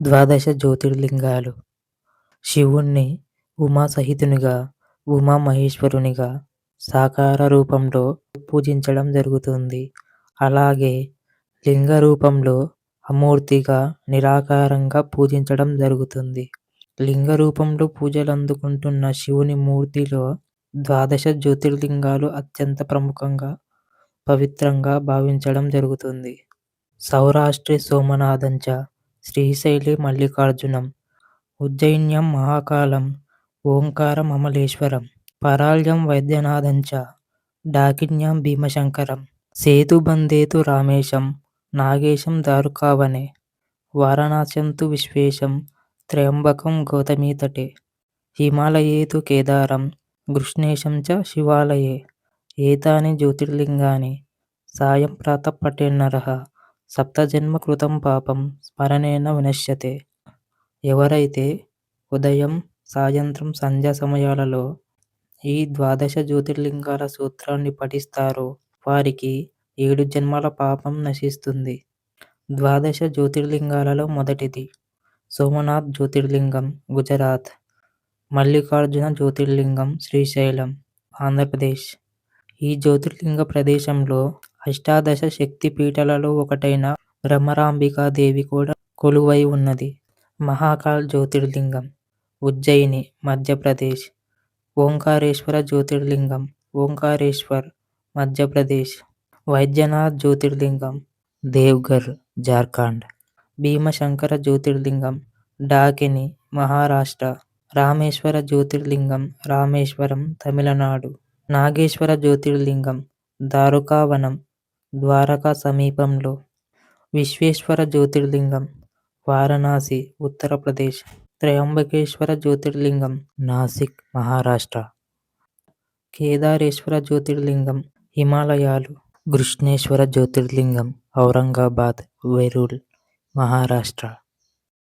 ద్వాదశ జ్యోతిర్లింగాలు శివుణ్ణి ఉమాసహితునిగా, ఉమామహేశ్వరునిగా సాకార రూపంలో పూజించడం జరుగుతుంది. అలాగే లింగ రూపంలో అమూర్తిగా, నిరాకారంగా పూజించడం జరుగుతుంది. లింగ రూపంలో పూజలందుకుంటున్న శివుని మూర్తిలో ద్వాదశ జ్యోతిర్లింగాలు అత్యంత ప్రముఖంగా, పవిత్రంగా భావించడం జరుగుతుంది. సౌరాష్ట్రే సోమనాథంచ, శ్రీశైలే మల్లికార్జునం, ఉజ్జయిన్యాం మహాకాలం, ఓంకారమమలేశ్వరం, పరాళ్యం వైద్యనాథంచ, డాకిన్యాం భీమశంకరం, సేతుబంధేతు రామేశం, నాగేశం దారుకావనే, వారణాస్యం తు విశ్వేశం, త్రయంబకం గౌతమీతటే, హిమాలయే తు కేదారం, కృష్ణేశం చ శివాలయే, ఏతాని జ్యోతిర్లింగాని సాయం ప్రాతః పఠేన్నరః సప్తజన్మ కృతం పాపం స్మరణేన వినశ్యతే. ఎవరైతే ఉదయం, సాయంత్రం, సంధ్యా సమయాలలో ఈ ద్వాదశ జ్యోతిర్లింగాల సూత్రాన్ని పఠిస్తారో వారికి 7 జన్మల పాపం నశిస్తుంది. ద్వాదశ జ్యోతిర్లింగాలలో మొదటిది సోమనాథ్ జ్యోతిర్లింగం, గుజరాత్. మల్లికార్జున జ్యోతిర్లింగం, శ్రీశైలం, ఆంధ్రప్రదేశ్. ఈ జ్యోతిర్లింగ ప్రదేశంలో అష్టాదశ శక్తి పీఠాలలో ఒకటైన భ్రమరాంబికాదేవి కూడా కొలువై ఉన్నది. మహాకాల్ జ్యోతిర్లింగం, ఉజ్జయిని, మధ్యప్రదేశ్. ఓంకారేశ్వర జ్యోతిర్లింగం, ఓంకారేశ్వర్, మధ్యప్రదేశ్. వైద్యనాథ్ జ్యోతిర్లింగం, దేవ్ఘర్, జార్ఖండ్. భీమశంకర జ్యోతిర్లింగం, డాకిని, మహారాష్ట్ర. రామేశ్వర జ్యోతిర్లింగం, రామేశ్వరం, తమిళనాడు. నాగేశ్వర జ్యోతిర్లింగం, దారుకావనం, ద్వారకా సమీపంలో. విశ్వేశ్వర జ్యోతిర్లింగం, వారణాసి, ఉత్తరప్రదేశ్. త్రయంబకేశ్వర జ్యోతిర్లింగం, నాసిక్, మహారాష్ట్ర. కేదారేశ్వర జ్యోతిర్లింగం, హిమాలయాలు. కృష్ణేశ్వర జ్యోతిర్లింగం, ఔరంగాబాద్, వెరూల్, మహారాష్ట్ర.